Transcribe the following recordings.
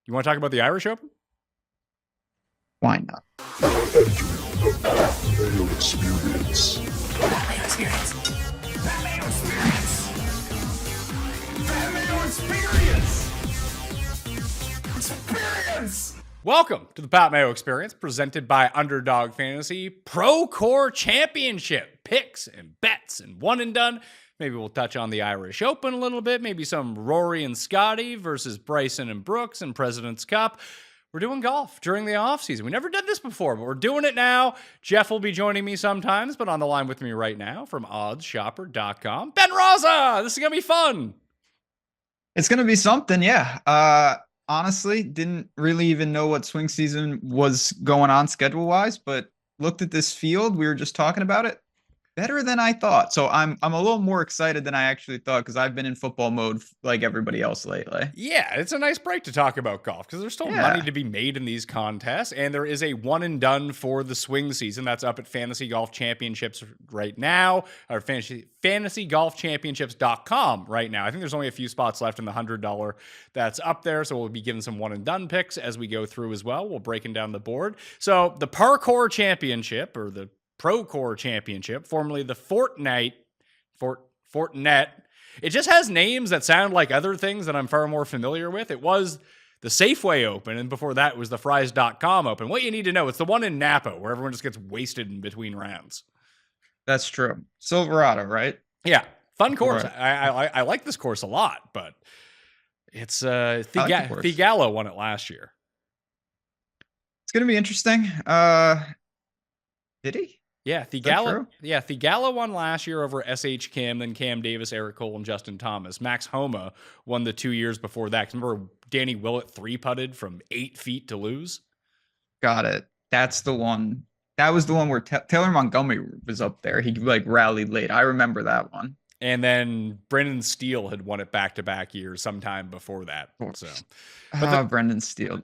You want to talk about the Irish Open? Why not? Mayo experience. Mayo experience. Mayo experience. Mayo experience. Experience. Welcome to the Pat Mayo Experience, presented by Underdog Fantasy Procore Championship Picks and Bets and One and Done. Maybe we'll touch on the Irish Open a little bit. Maybe some Rory and Scottie versus Bryson and Brooks and President's Cup. We're doing golf during the offseason. We never did this before, but we're doing it now. Jeff will be joining me sometimes, but on the line with me right now from oddsshopper.com, Ben Rasa. This is going to be fun. It's going to be something, yeah. Honestly, didn't really even know what swing season was going on schedule-wise, but looked at this field. We were just talking about it. Better than I thought. So I'm a little more excited than I actually thought because I've been in football mode like everybody else lately. Yeah, it's a nice break to talk about golf because there's still money to be made in these contests, and there is a one and done for the swing season. That's up at Fantasy Golf Championships right now, or fantasygolfchampionships.com right now. I think there's only a few spots left in the $100 that's up there, so we'll be giving some one and done picks as we go through as well. We'll breaking down the board. So the Procore Championship, or the Procore Championship, formerly the Fortnite. It just has names that sound like other things that I'm far more familiar with. It was the Safeway Open, and before that was the Fries.com Open. What you need to know, it's the one in Napa where everyone just gets wasted in between rounds. That's true. Silverado, right? Yeah, fun course. Right. I like this course a lot, but it's Thigala won it last year. It's going to be interesting. Did he? Yeah, Thigala won last year over S.H. Kim, then Cam Davis, Eric Cole, and Justin Thomas. Max Homa won the 2 years before that. Remember Danny Willett 3-putted from 8 feet to lose? Got it. That's the one. That was the one where Taylor Montgomery was up there. He rallied late. I remember that one. And then Brendan Steele had won it back-to-back years sometime before that. So, Brendan Steele.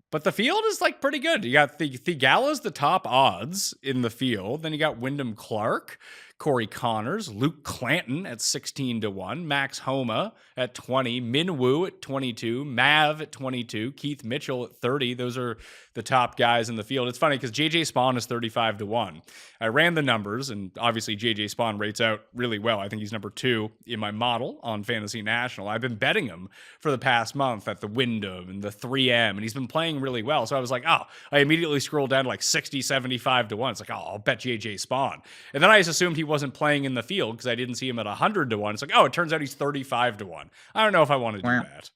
But the field is pretty good. You got Thigala's the top odds in the field. Then you got Wyndham Clark, Corey Connors, Luke Clanton at 16-1, Max Homa at 20, Min Woo at 22, Mav at 22, Keith Mitchell at 30. Those are the top guys in the field. It's funny because JJ Spawn is 35-1. I ran the numbers, and obviously JJ Spawn rates out really well. I think he's number 2 in my model on Fantasy National. I've been betting him for the past month at the Wyndham and the 3M, and he's been playing really well. So I was like, I immediately scrolled down to 60, 75-1. It's like, I'll bet JJ Spawn. And then I just assumed he wasn't playing in the field because I didn't see him at 100-1. It's like, it turns out he's 35-1. I don't know if I want to do that.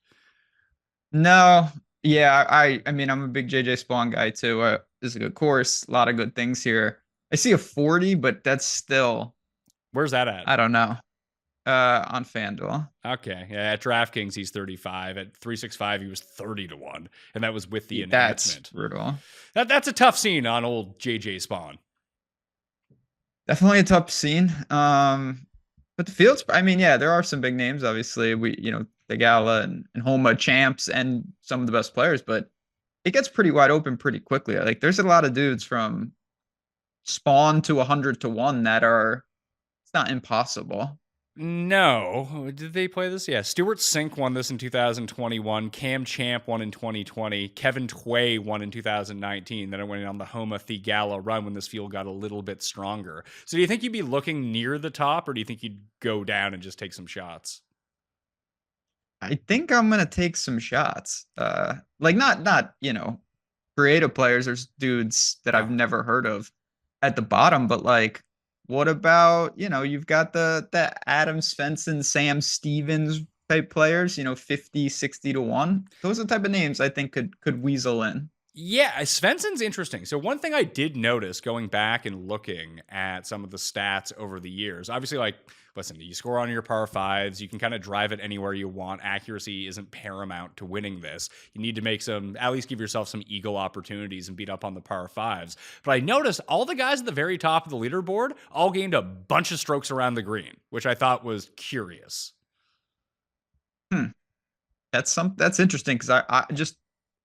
No. Yeah, I mean, I'm a big JJ Spawn guy too. This is a good course. A lot of good things here. I see a 40, but that's still... Where's that at? I don't know. On FanDuel. Okay. Yeah, at DraftKings, he's 35. At 365, he was 30-1. And that was with the enhancement. That's brutal. That's a tough scene on old JJ Spawn. Definitely a tough scene. But the fields, I mean, yeah, there are some big names, obviously. The Gala and Homa champs and some of the best players, but it gets pretty wide open pretty quickly. There's a lot of dudes from Spawn to 100-1 that are, it's not impossible. No. Did they play this? Yeah. Stuart Sink won this in 2021. Cam Champ won in 2020. Kevin Tway won in 2019. Then it went on the Homa Thigala run when this field got a little bit stronger. So do you think you'd be looking near the top, or do you think you'd go down and just take some shots? I think I'm going to take some shots. Not creative players. There's dudes that I've never heard of at the bottom, but what about, you've got the Adam Svensson, Sam Stevens type players, 50, 60-1. Those are the type of names I think could weasel in. Yeah, Svensson's interesting. So one thing I did notice going back and looking at some of the stats over the years, obviously, listen, you score on your par fives, you can kind of drive it anywhere you want. Accuracy isn't paramount to winning this. You need to at least give yourself some eagle opportunities and beat up on the par fives. But I noticed all the guys at the very top of the leaderboard all gained a bunch of strokes around the green, which I thought was curious. That's interesting because I just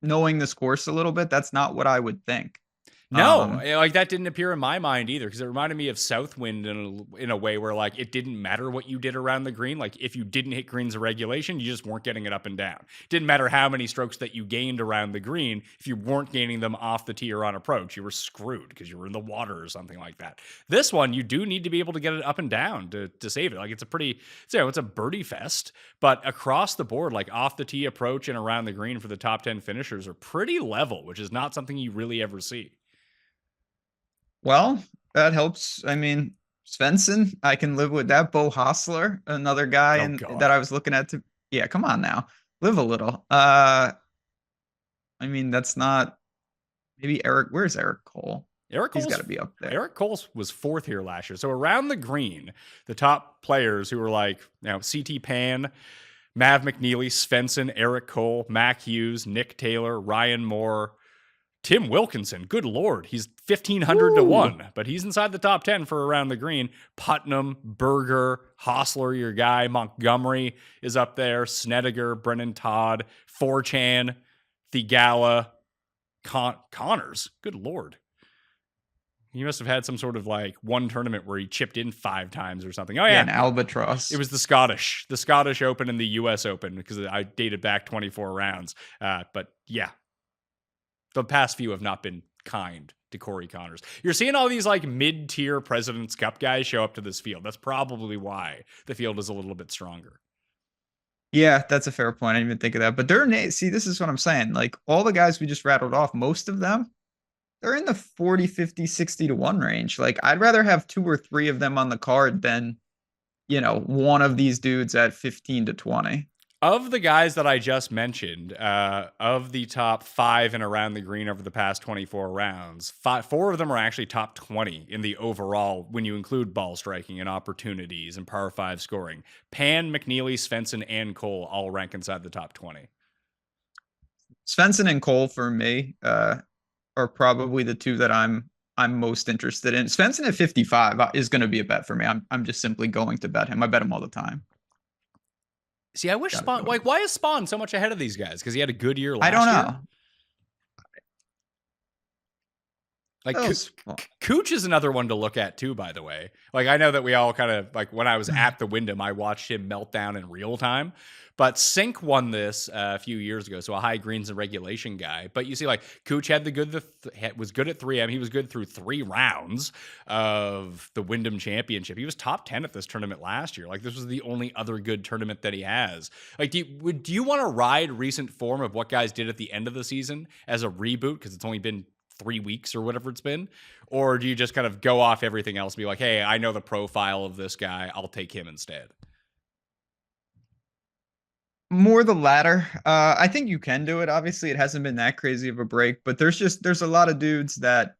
knowing this course a little bit, that's not what I would think. No, like that didn't appear in my mind either, because it reminded me of Southwind in a way where like it didn't matter what you did around the green. Like if you didn't hit greens of regulation, you just weren't getting it up and down. It didn't matter how many strokes that you gained around the green. If you weren't gaining them off the tee or on approach, you were screwed because you were in the water or something like that. This one, you do need to be able to get it up and down to save it. Like it's a birdie fest, but across the board, like off the tee approach and around the green for the top 10 finishers are pretty level, which is not something you really ever see. Well, that helps. I mean, Svensson, I can live with that. Bo Hostler, another guy that I was looking at to. Yeah, come on now, live a little. I mean, that's not maybe Eric. Where's Eric Cole? He's got to be up there. Eric Cole was 4th here last year. So around the green, the top players who were like, CT Pan, Mav McNeely, Svensson, Eric Cole, Mac Hughes, Nick Taylor, Ryan Moore, Tim Wilkinson, good Lord, he's 1,500 to 1, but he's inside the top 10 for around the green. Putnam, Berger, Hostler, your guy, Montgomery is up there, Snedeker, Brennan Todd, Forchan, Thigala, Connors, good Lord. He must have had some sort of like one tournament where he chipped in 5 times or something. Oh yeah, an Albatross. It was the Scottish Open and the US Open, because I dated back 24 rounds. But yeah, the past few have not been kind to Corey Connors. You're seeing all these like mid-tier President's Cup guys show up to this field. That's probably why the field is a little bit stronger. Yeah, that's a fair point. I didn't even think of that. But see, this is what I'm saying. Like all the guys we just rattled off, most of them, they're in the 40, 50, 60 to 1 range. Like I'd rather have 2 or 3 of them on the card than, one of these dudes at 15 to 20. Of the guys that I just mentioned, of the top 5 and around the green over the past 24 rounds, 4 of them are actually top 20 in the overall when you include ball striking and opportunities and par 5 scoring. Pan, McNeely, Svensson, and Cole all rank inside the top 20. Svensson and Cole for me are probably the 2 that I'm most interested in. Svensson at 55 is going to be a bet for me. I'm just simply going to bet him. I bet him all the time. See, I wish Spawn, like, why is Spawn so much ahead of these guys? Because he had a good year last year? I don't know. Like, Cooch is another one to look at, too, by the way. Like, I know that we all kind of, like, when I was at the Wyndham, I watched him melt down in real time. But Sink won this a few years ago, so a high greens and regulation guy. But you see, like, Cooch had was good at 3M. He was good through 3 rounds of the Wyndham Championship. He was top 10 at this tournament last year. Like, this was the only other good tournament that he has. Like, do you want to ride recent form of what guys did at the end of the season as a reboot, because it's only been 3 weeks or whatever it's been? Or do you just kind of go off everything else and be like, hey, I know the profile of this guy, I'll take him instead? More the latter. I think you can do it. Obviously, it hasn't been that crazy of a break, but there's a lot of dudes that,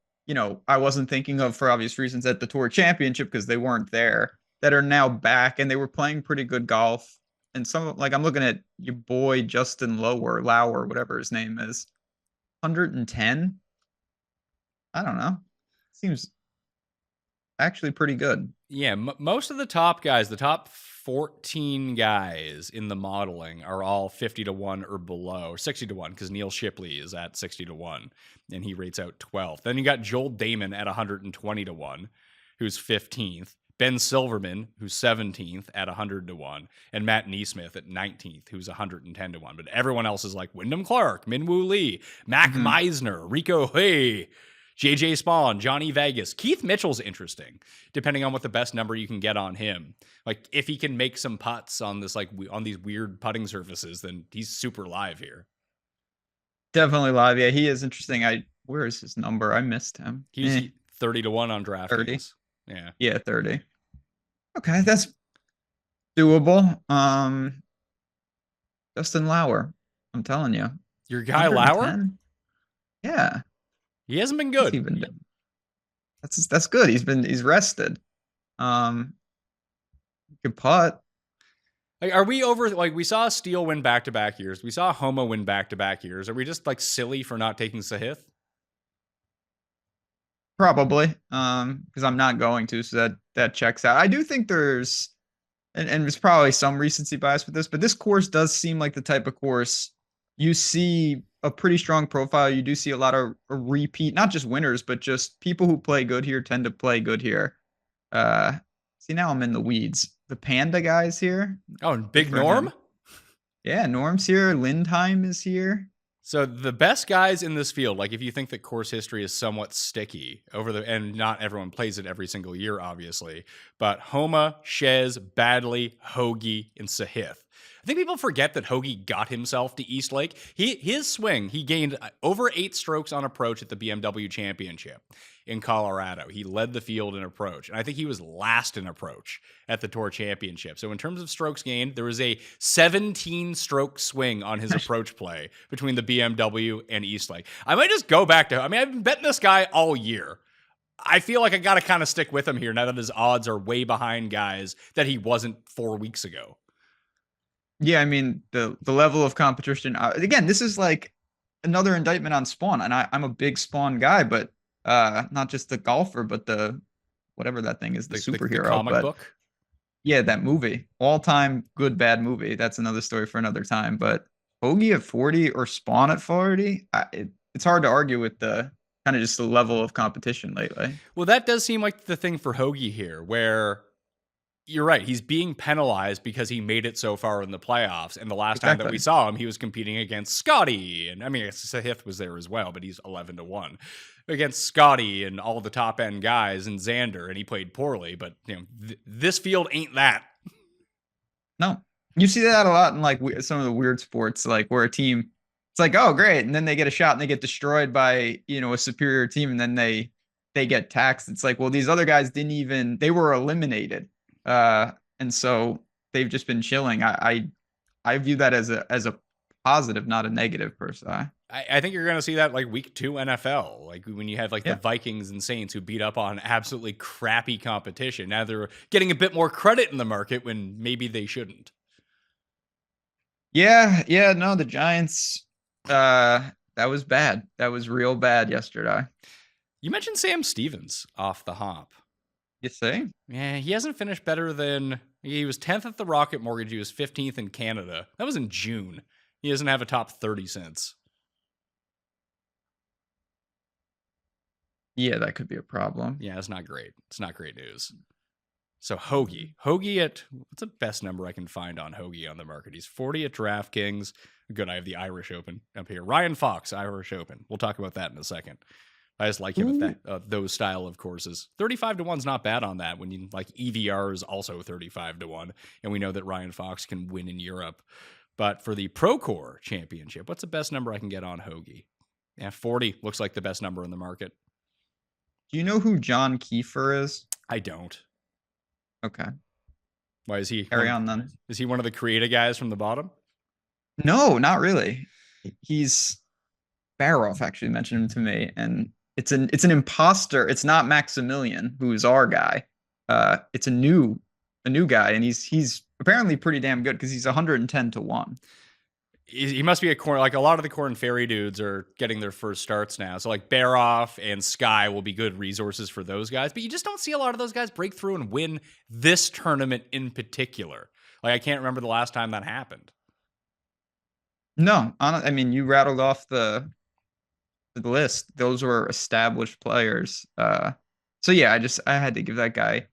I wasn't thinking of for obvious reasons at the Tour Championship because they weren't there, that are now back and they were playing pretty good golf. And some, like, I'm looking at your boy Justin Lauer, whatever his name is, 110. I don't know. Seems actually pretty good. Yeah, most of the top guys, the top 14 guys in the modeling are all 50 to 1 or below, 60 to 1, because Neil Shipley is at 60 to 1 and he rates out 12th. Then you got Joel Damon at 120 to 1, who's 15th. Ben Silverman, who's 17th at 100 to 1, and Matt Neesmith at 19th, who's 110 to 1. But everyone else is like Wyndham Clark, Minwoo Lee, Mac Meisner, Rico Hay, JJ Spawn, Johnny Vegas. Keith Mitchell's interesting, depending on what the best number you can get on him. Like, if he can make some putts on this, like, on these weird putting surfaces, then he's super live here. Definitely live. Yeah, he is interesting. Where is his number? I missed him. He's 30 to 1 on DraftKings. 30. Yeah. Yeah, 30. Okay, that's doable. Justin Lauer. I'm telling you. Your guy Lauer? Yeah. He hasn't been good. That's good. He's rested. Good putt. Like, are we over? Like, we saw Steele win back-to-back years. We saw Homo win back-to-back years. Are we just like silly for not taking Sahith? Probably, because I'm not going to. So that checks out. I do think there's, and there's probably some recency bias with this, but this course does seem like the type of course you see a pretty strong profile. You do see a lot of repeat, not just winners, but just people who play good here tend to play good here. See, now I'm in the weeds. The Panda guy's here. Oh, and Big for Norm? him. Yeah, Norm's here. Lindheim is here. So the best guys in this field, like if you think that course history is somewhat sticky and not everyone plays it every single year, obviously, but Homa, Shez, Badley, Hoagie, and Sahith. I think people forget that Hoagie got himself to East Lake. His swing, he gained over 8 strokes on approach at the BMW Championship in Colorado. He led the field in approach, and I think he was last in approach at the Tour Championship. So in terms of strokes gained, there was a 17-stroke swing on his approach play between the BMW and East Lake. I might just go back to, I've been betting this guy all year. I feel like I got to kind of stick with him here now that his odds are way behind guys that he wasn't 4 weeks ago. Yeah, I mean, the level of competition. Again, this is like another indictment on Spawn, and I'm a big Spawn guy, but not just the golfer, but the whatever that thing is, the superhero. The comic book? Yeah, that movie. All-time good, bad movie. That's another story for another time. But Hoagie at 40 or Spawn at 40, it's hard to argue with the kind of just the level of competition lately. Well, that does seem like the thing for Hoagie here, where you're right. He's being penalized because he made it so far in the playoffs. And the last time that we saw him, he was competing against Scottie. And I mean, Sahith was there as well, but he's 11-1 against Scottie and all the top end guys and Xander. And he played poorly, but this field ain't that. No, you see that a lot in like some of the weird sports, like where a team, it's like, oh, great. And then they get a shot and they get destroyed by, a superior team. And then they get taxed. It's like, well, these other guys they were eliminated. And so they've just been chilling. I view that as a positive, not a negative per se. I think you're going to see that like week 2 NFL, like when you have like the Vikings and Saints who beat up on absolutely crappy competition. Now they're getting a bit more credit in the market when maybe they shouldn't. Yeah. No, the Giants, that was bad. That was real bad yesterday. You mentioned Sam Stevens off the hop. You see? Yeah, he hasn't finished better than... He was 10th at the Rocket Mortgage. He was 15th in Canada. That was in June. He doesn't have a top 30 since. Yeah, that could be a problem. Yeah, it's not great. It's not great news. So Hoagie. Hoagie at... What's the best number I can find on Hoagie on the market? He's 40 at DraftKings. Good, I have the Irish Open up here. Ryan Fox, Irish Open. We'll talk about that in a second. I just like him at those style of courses. 35-1's not bad on that when you like EVR is also 35-1. And we know that Ryan Fox can win in Europe. But for the Procore Championship, what's the best number I can get on Hoagie? Yeah, 40 looks like the best number in the market. Do you know who John Kiefer is? I don't. Okay. Why is he? Carry on then. Is he one of the creative guys from the bottom? No, not really. He's Baroff actually mentioned him to me, and it's an imposter. It's not Maximilian, who is our guy. It's a new guy, and he's apparently pretty damn good because he's 110-1. He must be a corn. Like a lot of the Corn Ferry dudes are getting their first starts now. So like Baroff and Sky will be good resources for those guys, but you just don't see a lot of those guys break through and win this tournament in particular. Like I can't remember the last time that happened. No, I mean you rattled off the list. Those were established players. So yeah, I had to give that guy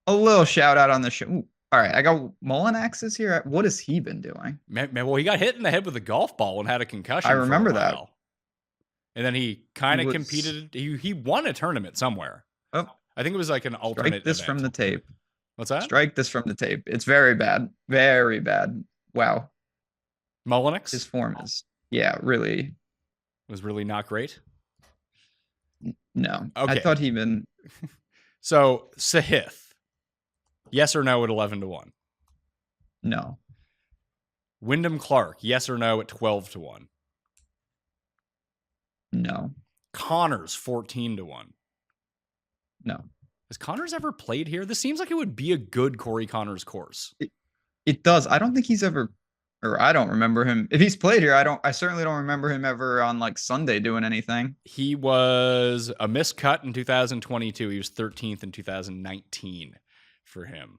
a little shout out on the show. Ooh, all right, I got Mullinax is here. What has he been doing? Man, well, he got hit in the head with a golf ball and had a concussion. I remember that. And then he kind of competed. He won a tournament somewhere. Oh, I think it was like an alternate. Strike this event. from the tape. What's that? Strike this from the tape. It's very bad. Very bad. Wow. Mullinax? His form is, really. Was really not great? No. Okay. I thought he'd been... So, Sahith. Yes or no at 11-1? No. Wyndham Clark. Yes or no at 12-1? No. Connors 14-1. No. Has Connors ever played here? This seems like it would be a good Corey Connors course. It does. I don't think he's ever... Or I don't remember him. If he's played here, I certainly don't remember him ever on like Sunday doing anything. He was a miscut in 2022. He was 13th in 2019 for him.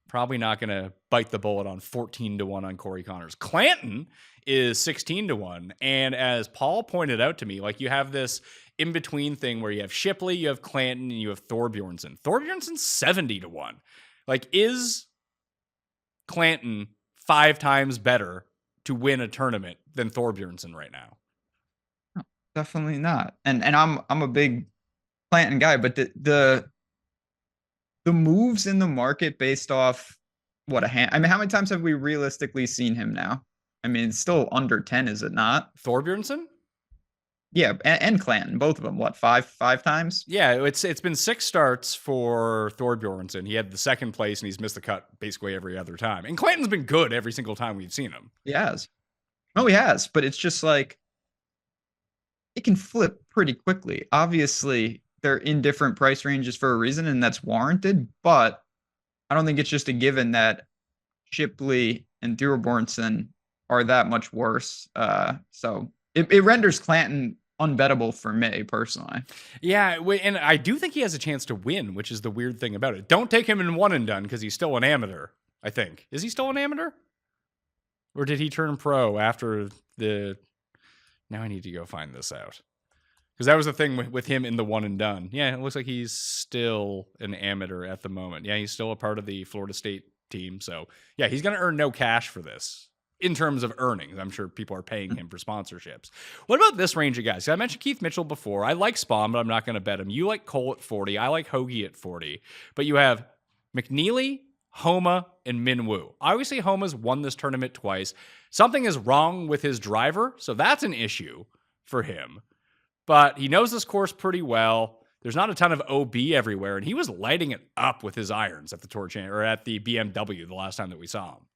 Probably not going to bite the bullet on 14-1 on Corey Conners. Clanton is 16-1. And as Paul pointed out to me, like you have this in-between thing where you have Shipley, you have Clanton, and you have Thorbjornsen. Thorbjornsen's 70-1. Like, is Clanton 5 times better to win a tournament than Thorbjornsen right now? No, definitely not. And I'm a big Clanton guy, but the moves in the market based off what a hand. I mean, how many times have we realistically seen him now? I mean, it's still under 10, is it not? Thorbjornsen? Yeah, and Clanton, both of them. What, five times? Yeah, it's been 6 starts for Thorbjornsen. He had the second place, and he's missed the cut basically every other time. And Clanton's been good every single time we've seen him. He has. No, he has. But it's just like it can flip pretty quickly. Obviously, they're in different price ranges for a reason, and that's warranted. But I don't think it's just a given that Shipley and Thorbjornsen are that much worse. So it renders Clanton unbettable for me personally. Yeah, and I do think he has a chance to win, which is the weird thing about it. Don't take him in one and done because he's still an amateur, I think. Is he still an amateur? Or did he turn pro after the... Now I need to go find this out. Because that was the thing with him in the one and done. Yeah, it looks like he's still an amateur at the moment. Yeah, he's still a part of the Florida State team. So, yeah, he's going to earn no cash for this in terms of earnings. I'm sure people are paying him for sponsorships. What about this range of guys? I mentioned Keith Mitchell before. I like Spawn, but I'm not going to bet him. You like Cole at 40. I like Hoagie at 40. But you have McNeely, Homa, and Minwoo. Obviously, Homa's won this tournament twice. Something is wrong with his driver, so that's an issue for him. But he knows this course pretty well. There's not a ton of OB everywhere, and he was lighting it up with his irons at the or at the BMW the last time that we saw him.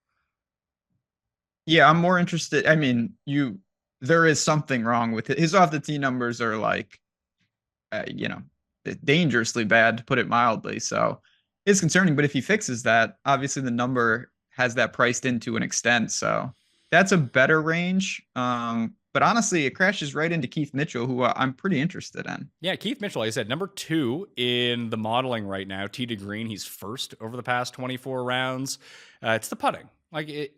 Yeah, I'm more interested. I mean, there is something wrong with it. His off the tee numbers are like, dangerously bad, to put it mildly. So it's concerning. But if he fixes that, obviously the number has that priced in to an extent. So that's a better range. But honestly, it crashes right into Keith Mitchell, who I'm pretty interested in. Yeah, Keith Mitchell, like I said, number 2 in the modeling right now. Tee to green, he's first over the past 24 rounds. It's the putting.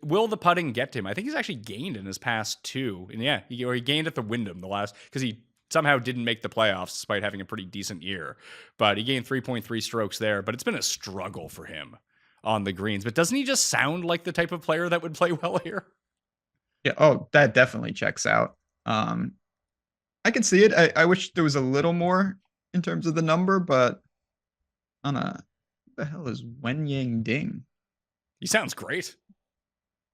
Will the putting get to him? I think he's actually gained in his past 2. And yeah, he gained at the Wyndham because he somehow didn't make the playoffs despite having a pretty decent year. But he gained 3.3 strokes there. But it's been a struggle for him on the greens. But doesn't he just sound like the type of player that would play well here? Yeah. Oh, that definitely checks out. I can see it. I wish there was a little more in terms of the number, but who the hell is Wen Yang Ding? He sounds great.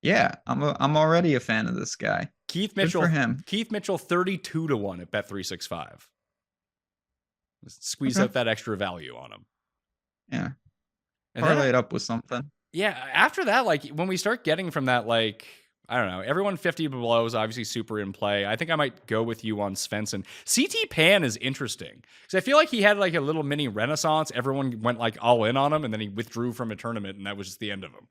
Yeah, I'm already a fan of this guy. Keith Mitchell. Good for him. Keith Mitchell 32-1 at Bet365. Squeeze out that extra value on him. Yeah. And parlay it up with something. Yeah, after that, when we start getting from that, I don't know, everyone 50 below is obviously super in play. I think I might go with you on Svensson. CT Pan is interesting because I feel like he had a little mini renaissance. Everyone went all in on him, and then he withdrew from a tournament, and that was just the end of him.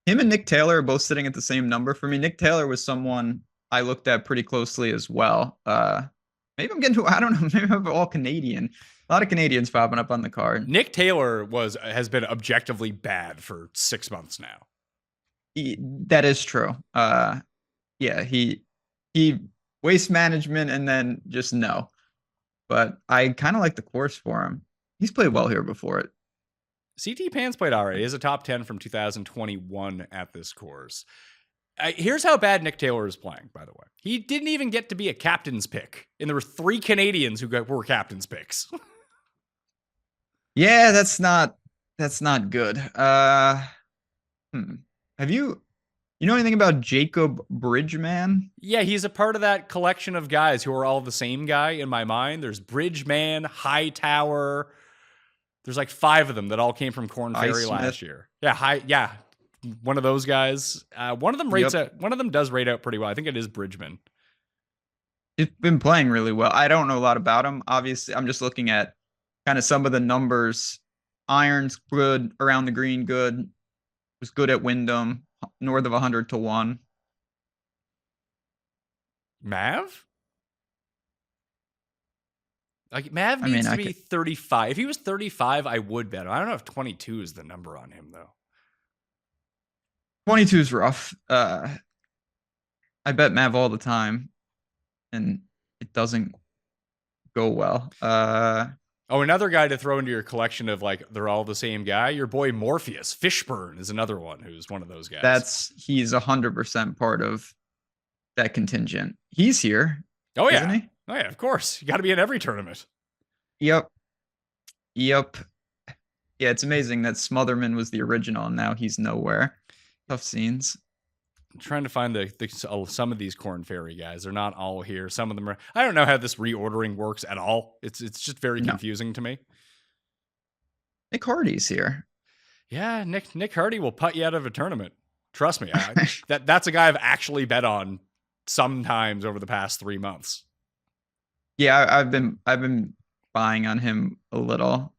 Him and Nick Taylor are both sitting at the same number for me. Nick Taylor was someone I looked at pretty closely as well. Maybe I'm getting I don't know, maybe I'm all Canadian. A lot of Canadians popping up on the card. Nick Taylor has been objectively bad for 6 months now. That is true. Yeah, he waste management and then just no. But I kind of like the course for him. He's played well here before it. CT Pan's played all right. He is a top 10 from 2021 at this course. Here's how bad Nick Taylor is playing, by the way. He didn't even get to be a captain's pick, and there were 3 Canadians who were captain's picks. Yeah, that's not good. Have you know anything about Jacob Bridgman? Yeah, he's a part of that collection of guys who are all the same guy in my mind. There's Bridgman, Hightower. There's 5 of them that all came from Corn Ferry last year. Yeah, one of those guys. One of them One of them does rate out pretty well. I think it is Bridgman. He's been playing really well. I don't know a lot about him. Obviously, I'm just looking at kind of some of the numbers. Irons good, around the green good. Was good at Wyndham, north of 100-1. Mav? Like Mav I mean, needs to I be could 35. If he was 35, I would bet him. I don't know if 22 is the number on him though. 22 is rough. I bet Mav all the time, and it doesn't go well. Oh, another guy to throw into your collection of like they're all the same guy. Your boy Morpheus Fishburne is another one who's one of those guys. he's 100% part of that contingent. He's here, Oh isn't yeah, he? oh yeah, of course. You got to be in every tournament. Yep. Yep. Yeah, it's amazing that Smotherman was the original and now he's nowhere. Tough scenes. I'm trying to find some of these Corn Fairy guys. They're not all here. Some of them are. I don't know how this reordering works at all. It's just very No. confusing to me. Nick Hardy's here. Yeah, Nick Hardy will put you out of a tournament. Trust me. That's a guy I've actually bet on sometimes over the past 3 months. Yeah, I've been buying on him a little.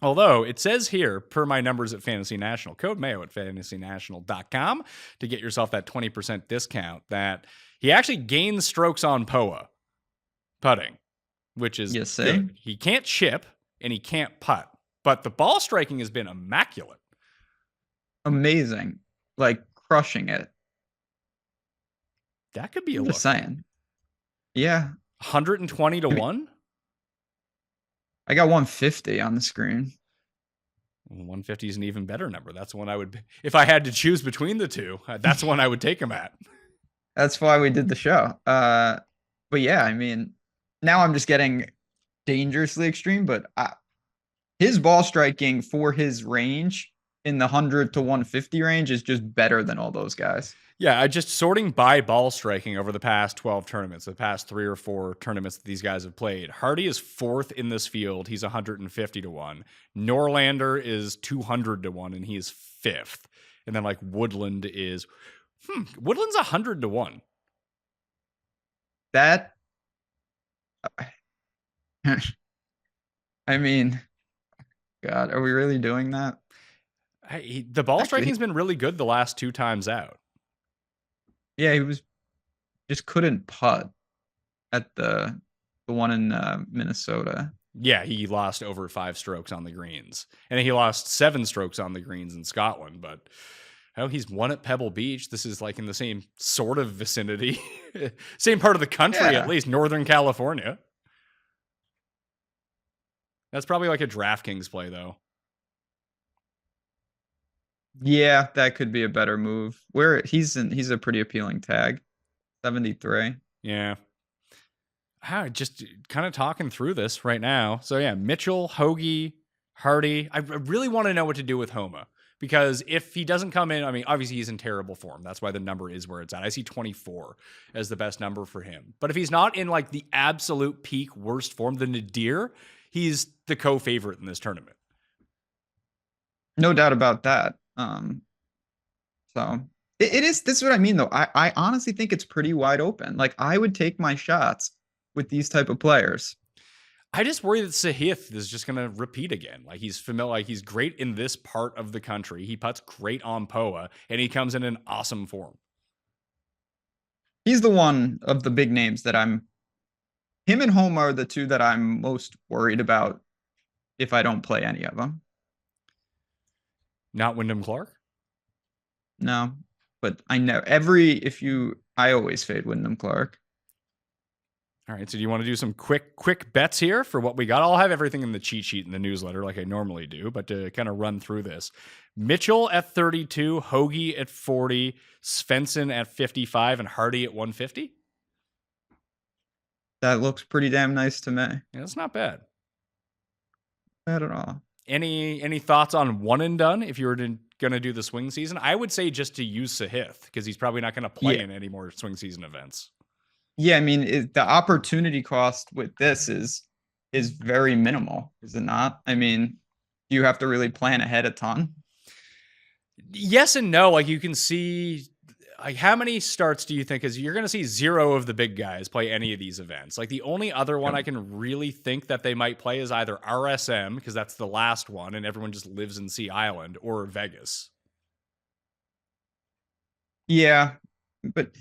Although it says here, per my numbers at Fantasy National, code Mayo at fantasynational.com to get yourself that 20% discount, that he actually gains strokes on POA putting, which is You see? good. He can't chip and he can't putt, but the ball striking has been immaculate. Amazing. Like crushing it. That could be a I'm look. just saying. Yeah. 120 to 1? I got 150 on the screen. 150 is an even better number. That's one I would, if I had to choose between the two, that's one I would take him at. That's why we did the show. But yeah, I mean, now I'm just getting dangerously extreme, but his ball striking for his range in the 100 to 150 range is just better than all those guys. Yeah, I just sorting by ball striking over the past 12 tournaments, the past 3 or 4 tournaments that these guys have played. Hardy is 4th in this field. He's 150 to 1. Norlander is 200 to 1, and he is 5th. And then like Woodland is, Woodland's 100 to 1. That, I mean, God, are we really doing that? The ball striking's been really good the last 2 times out. Yeah, he was just couldn't putt at the one in Minnesota. Yeah, he lost over 5 strokes on the greens. And he lost 7 strokes on the greens in Scotland, but he's won at Pebble Beach. This is like in the same sort of vicinity. Same part of the country, Yeah. at least, Northern California. That's probably like a DraftKings play, though. Yeah, that could be a better move. He's a pretty appealing tag. 73. Yeah. Just kind of talking through this right now. So yeah, Mitchell, Hoagie, Hardy. I really want to know what to do with Homa, because if he doesn't come in, I mean, obviously he's in terrible form. That's why the number is where it's at. I see 24 as the best number for him. But if he's not in like the absolute peak worst form, the nadir, he's the co-favorite in this tournament. No doubt about that. So this is what I mean though. I honestly think it's pretty wide open. Like I would take my shots with these type of players. I just worry that Sahith is just going to repeat again. Like he's familiar, like he's great in this part of the country. He putts great on POA, and he comes in an awesome form. He's the one of the big names that him and Homa are the two that I'm most worried about if I don't play any of them. Not Wyndham Clark? No, but I know I always fade Wyndham Clark. All right, so do you want to do some quick bets here for what we got? I'll have everything in the cheat sheet in the newsletter like I normally do, but to kind of run through this. Mitchell at 32, Hoagie at 40, Svensson at 55, and Hardy at 150? That looks pretty damn nice to me. Yeah, that's not bad. Not at all. Any thoughts on one and done if you were going to do the swing season? I would say just to use Sahith, because he's probably not going to play in any more swing season events. Yeah, I mean, the opportunity cost with this is very minimal, is it not? I mean, you have to really plan ahead a ton. Yes and no. Like you can see, like how many starts do you think is you're going to see 0 of the big guys play any of these events? Like the only other one I can really think that they might play is either RSM, because that's the last one and everyone just lives in Sea Island, or Vegas. Yeah, but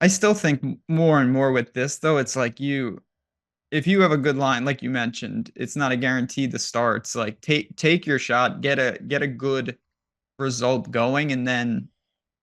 I still think more and more with this though, it's like you if you have a good line, like you mentioned, it's not a guaranteed the starts. Like take your shot, get a good result going, and then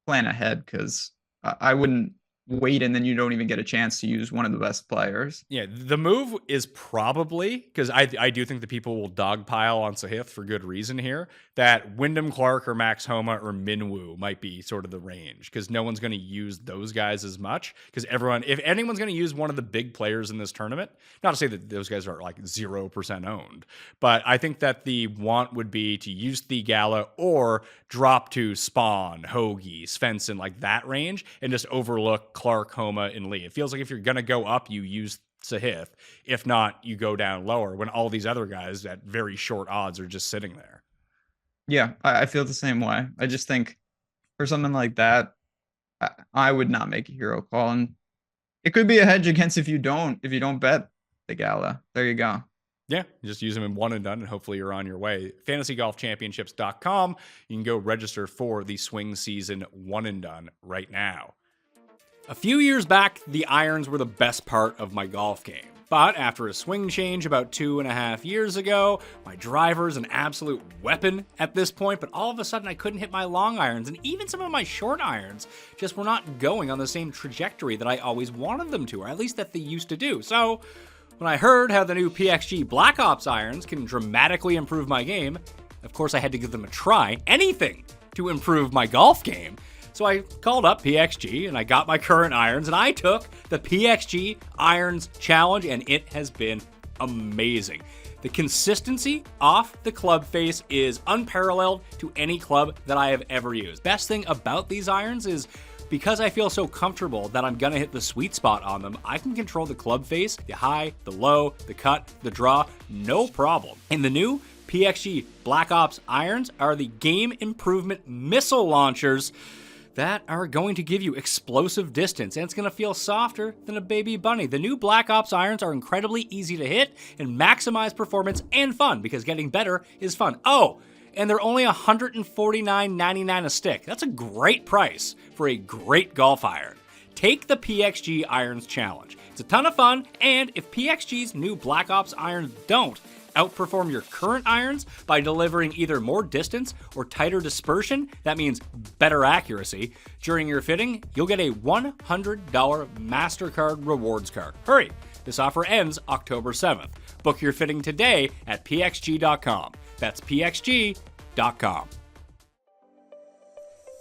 plan ahead, because I wouldn't wait and then you don't even get a chance to use one of the best players. Yeah, the move is probably, because I do think that people will dogpile on Sahith for good reason here, that Wyndham Clark or Max Homa or Minwoo might be sort of the range, because no one's going to use those guys as much, because if anyone's going to use one of the big players in this tournament, not to say that those guys are like 0% owned, but I think that the want would be to use Thigala or drop to Spawn, Hoagie, Svensson, like that range, and just overlook Clark, Homa, and Lee. It feels like if you're going to go up, you use Sahith. If not, you go down lower when all these other guys at very short odds are just sitting there. Yeah, I feel the same way. I just think for something like that, I would not make a hero call. And it could be a hedge against if you don't bet the Gala. There you go. Yeah, just use them in one and done, and hopefully you're on your way. FantasyGolfChampionships.com. You can go register for the swing season one and done right now. A few years back, the irons were the best part of my golf game. But after a swing change about 2.5 years ago, my driver's an absolute weapon at this point, but all of a sudden I couldn't hit my long irons, and even some of my short irons just were not going on the same trajectory that I always wanted them to, or at least that they used to do. So when I heard how the new PXG Black Ops irons can dramatically improve my game, of course I had to give them a try. Anything to improve my golf game. So I called up PXG and I got my current irons, and I took the PXG Irons Challenge, and it has been amazing. The consistency off the club face is unparalleled to any club that I have ever used. Best thing about these irons is because I feel so comfortable that I'm gonna hit the sweet spot on them, I can control the club face, the high, the low, the cut, the draw, no problem. And the new PXG Black Ops irons are the game improvement missile launchers that are going to give you explosive distance, and it's going to feel softer than a baby bunny. The new Black Ops irons are incredibly easy to hit and maximize performance and fun, because getting better is fun. Oh, and they're only $149.99 a stick. That's a great price for a great golf iron. Take the PXG Irons Challenge. It's a ton of fun, and if PXG's new Black Ops irons don't outperform your current irons by delivering either more distance or tighter dispersion, that means better accuracy, during your fitting, you'll get a $100 MasterCard rewards card. Hurry! This offer ends October 7th. Book your fitting today at pxg.com. That's pxg.com.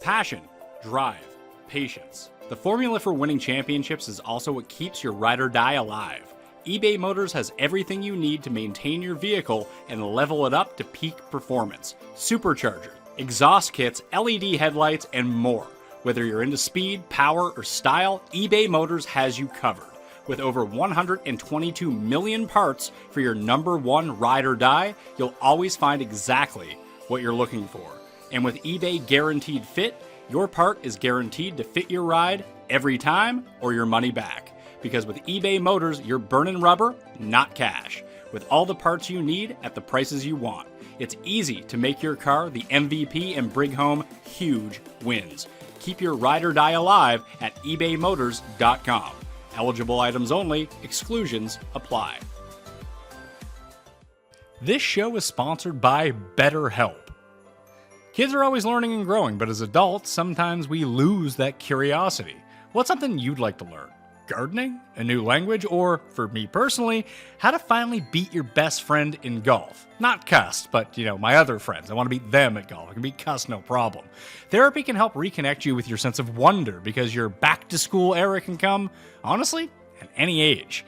Passion, drive, patience. The formula for winning championships is also what keeps your ride or die alive. eBay Motors has everything you need to maintain your vehicle and level it up to peak performance. Supercharger, exhaust kits, LED headlights, and more. Whether you're into speed, power, or style, eBay Motors has you covered. With over 122 million parts for your number one ride or die, you'll always find exactly what you're looking for. And with eBay Guaranteed Fit, your part is guaranteed to fit your ride every time or your money back. Because with eBay Motors, you're burning rubber, not cash. With all the parts you need at the prices you want. It's easy to make your car the MVP and bring home huge wins. Keep your ride or die alive at ebaymotors.com. Eligible items only, exclusions apply. This show is sponsored by BetterHelp. Kids are always learning and growing, but as adults, sometimes we lose that curiosity. What's something you'd like to learn? Gardening, a new language, or, for me personally, how to finally beat your best friend in golf. Not cussed, but, my other friends. I want to beat them at golf. I can beat cuss, no problem. Therapy can help reconnect you with your sense of wonder, because your back-to-school era can come, honestly, at any age.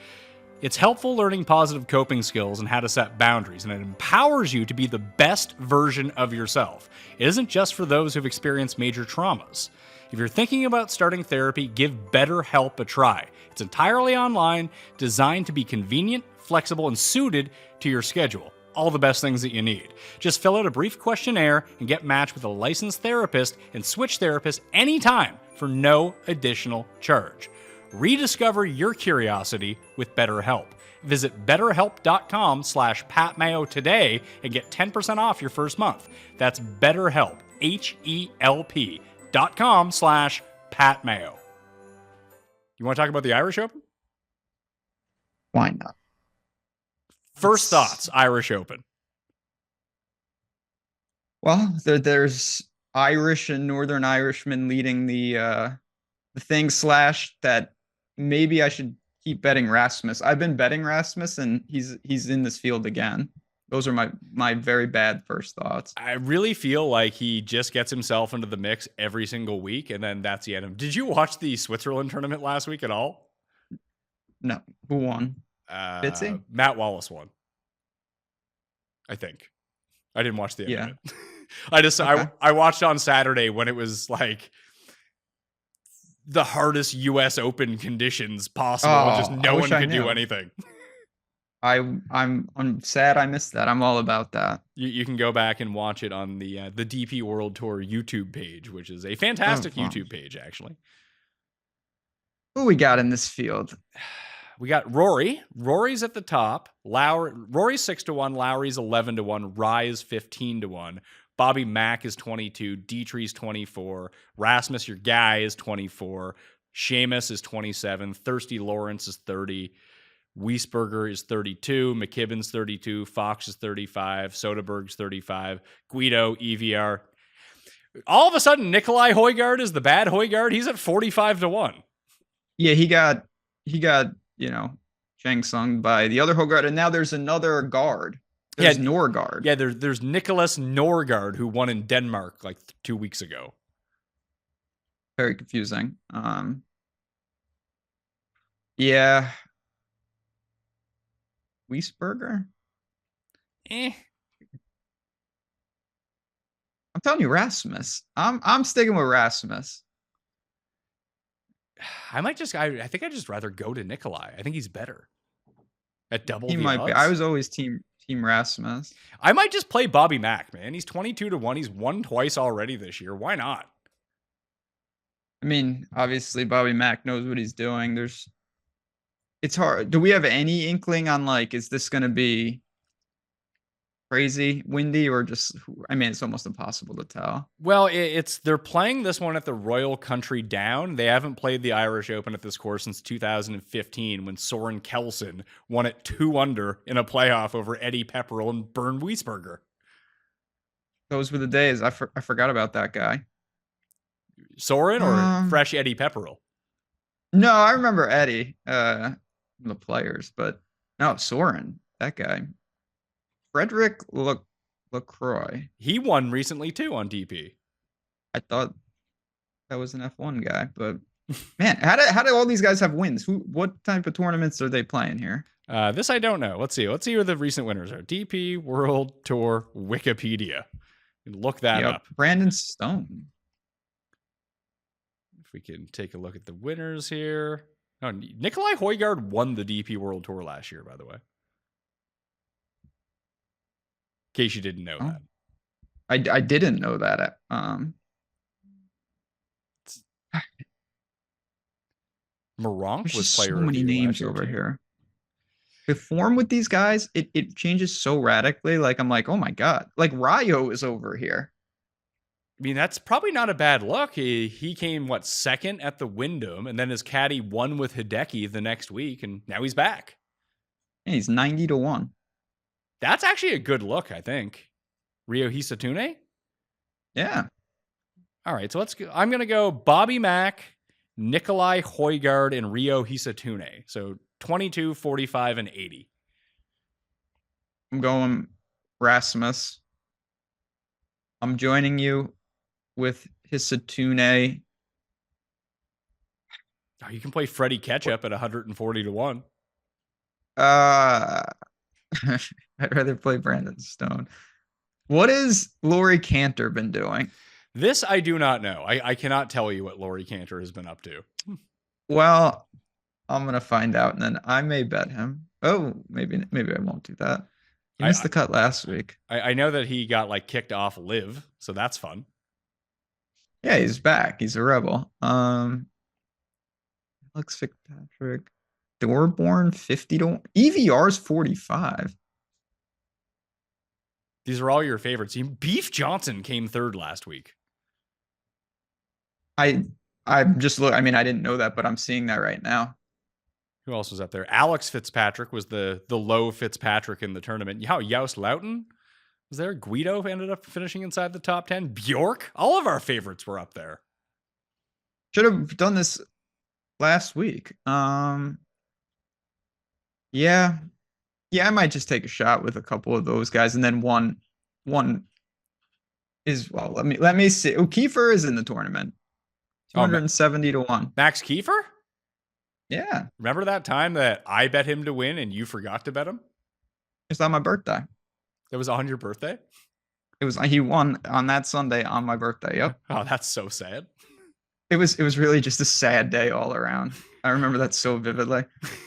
It's helpful learning positive coping skills and how to set boundaries, and it empowers you to be the best version of yourself. It isn't just for those who've experienced major traumas. If you're thinking about starting therapy, give BetterHelp a try. It's entirely online, designed to be convenient, flexible, and suited to your schedule. All the best things that you need. Just fill out a brief questionnaire and get matched with a licensed therapist and switch therapists anytime for no additional charge. Rediscover your curiosity with BetterHelp. Visit betterhelp.com/PatMayo today and get 10% off your first month. That's BetterHelp, HELP.com/PatMayo. You want to talk about the Irish Open? Why not? First thoughts, Irish Open. Well, there's Irish and Northern Irishmen leading the thing / that maybe I should keep betting Rasmus. I've been betting Rasmus, and he's in this field again. Those are my very bad first thoughts. I really feel like he just gets himself into the mix every single week, and then that's the end of him. Did you watch the Switzerland tournament last week at all? No. Who won? Fitzy? Matt Wallace won. I think. I didn't watch the end of it. Okay. I watched on Saturday when it was like the hardest US Open conditions possible. Just no one could do anything. I'm sad I missed that. I'm all about that. You can go back and watch it on the DP World Tour YouTube page, which is a fantastic YouTube page, actually. Who we got in this field? We got Rory. Rory's at the top. Rory's 6-1. Lowry's 11-1. Rye is 15-1. Bobby Mack is 22. Dietrich's 24. Rasmus, your guy, is 24. Seamus is 27. Thirsty Lawrence is 30. Wiesberger is 32. McKibben's 32. Fox is 35. Soderberg's 35. Guido, EVR. All of a sudden, Nikolai Højgaard is the bad Højgaard. He's at 45-1. Yeah, he got Shang Tsung by the other Højgaard, and now there's another guard. There's Norgard. Yeah, there's Nicholas Norgard, who won in Denmark like 2 weeks ago. Very confusing. Yeah. Wiesberger? I'm telling you, Rasmus. I'm sticking with Rasmus. I think I'd just rather go to Nikolai. I think he's better at double. He might be. I was always team Rasmus. I might just play Bobby Mack, man. He's 22-1. He's won twice already this year. Why not? I mean, obviously Bobby Mack knows what he's doing. It's hard. Do we have any inkling on is this going to be crazy windy or just, it's almost impossible to tell. Well, they're playing this one at the Royal Country Down. They haven't played the Irish Open at this course since 2015 when Soren Kelsen won it 2 under in a playoff over Eddie Pepperell and Bernd Wiesberger. Those were the days. I forgot about that guy. Soren or fresh Eddie Pepperell? No, I remember Eddie, the players, but no, Soren, that guy. Frederick LaCroix. He won recently too on DP. I thought that was an F1 guy, but man, how do all these guys have wins? What type of tournaments are they playing here? This I don't know. Let's see who the recent winners are. DP World Tour Wikipedia. Look that up. Brandon Stone. If we can take a look at the winners here. Oh, Nikolai Højgaard won the DP World Tour last year, by the way. In case you didn't know that. I didn't know that. Moronk was player so many names over here. The form with these guys, it changes so radically. I'm like, oh my God. Ryo is over here. I mean, that's probably not a bad look. He came, second at the Wyndham, and then his caddy won with Hideki the next week, and now he's back. And he's 90-1. That's actually a good look, I think. Ryo Hisatune? Yeah. All right, so let's go. I'm going to go Bobby Mack, Nikolai Højgaard, and Ryo Hisatune. So 22, 45, and 80. I'm going Rasmus. I'm joining you with Hisatune. Oh, you can play Freddie Ketchup at 140-1. I'd rather play Brandon Stone. What has Laurie Cantor been doing? This I do not know. I cannot tell you what Laurie Cantor has been up to. Well, I'm going to find out, and then I may bet him. Oh, maybe I won't do that. He missed the cut last week. I know that he got kicked off LIV, so that's fun. Yeah, he's back. He's a rebel. Alex Fitzpatrick. Dorborn 50-1. EVR's 45. These are all your favorites. Beef Johnson came third last week. I'm just I didn't know that, but I'm seeing that right now. Who else was up there? Alex Fitzpatrick was the low Fitzpatrick in the tournament. Joust Loudon was there. Guido ended up finishing inside the top 10. Bjork. All of our favorites were up there. Should have done this last week. Yeah. I might just take a shot with a couple of those guys, and then one is, well, let me see. Oh, Kiefer is in the tournament. 270 to 1. Max Kiefer? Yeah. Remember that time that I bet him to win and you forgot to bet him? It's on my birthday. It was on your birthday? He won on that Sunday on my birthday. Yep. Oh, that's so sad. It was really just a sad day all around. I remember that so vividly.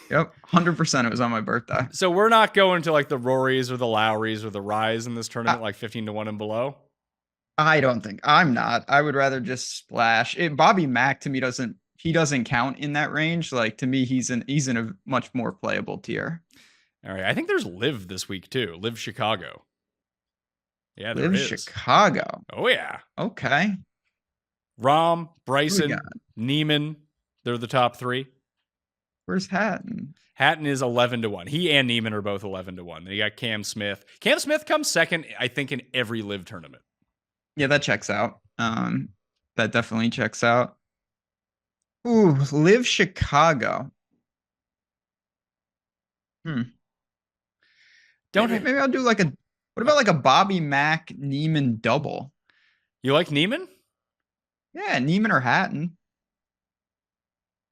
Yep. 100% it was on my birthday. So we're not going to like the Rorys or the Lowrys or the Rys in this tournament, like 15 to 1 and below? I don't think. I'm not. I would rather just splash. Bobby Mack to me doesn't count in that range. Like, to me, he's in a much more playable tier. All right. I think there's LIV this week too. LIV Chicago. Yeah, there LIV is. Chicago. Oh yeah. Okay. Rahm, Bryson, Neiman. They're the top 3. Where's Hatton? Hatton is 11 to 1. He and Neiman are both 11 to 1. Then you got Cam Smith. Cam Smith comes second, I think, in every LIV tournament. Yeah, that checks out. That definitely checks out. Ooh, LIV Chicago. Maybe I'll do what about like a Bobby Mack Neiman double? You like Neiman? Yeah, Neiman or Hatton.